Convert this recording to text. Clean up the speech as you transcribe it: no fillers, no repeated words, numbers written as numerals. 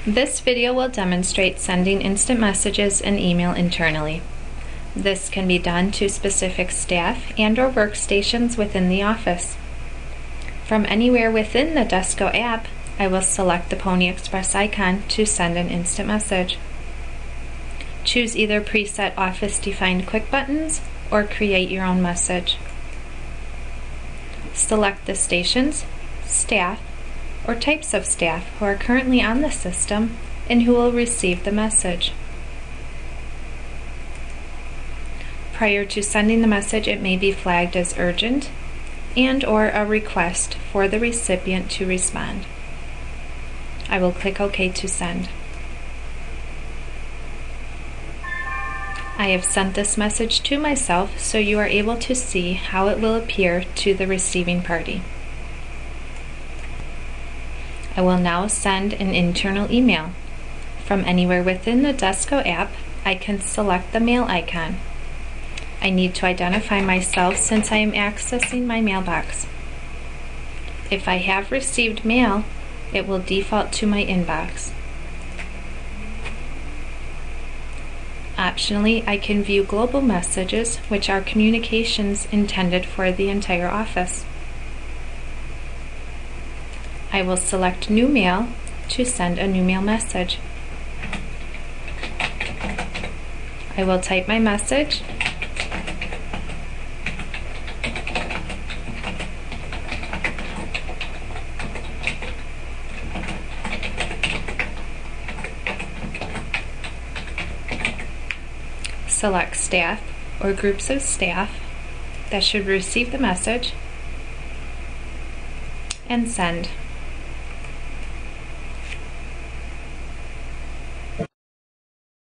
This video will demonstrate sending instant messages and email internally. This can be done to specific staff and/or workstations within the office. From anywhere within the Desco app, I will select the Pony Express icon to send an instant message. Choose either preset Office-defined quick buttons or create your own message. Select the stations, staff, or types of staff who are currently on the system and who will receive the message. Prior to sending the message, it may be flagged as urgent and/or a request for the recipient to respond. I will click OK to send. I have sent this message to myself so you are able to see how it will appear to the receiving party. I will now send an internal email. From anywhere within the Desco app, I can select the mail icon. I need to identify myself since I am accessing my mailbox. If I have received mail, it will default to my inbox. Optionally, I can view global messages, which are communications intended for the entire office. I will select New Mail to send a new mail message. I will type my message. Select staff or groups of staff that should receive the message and send.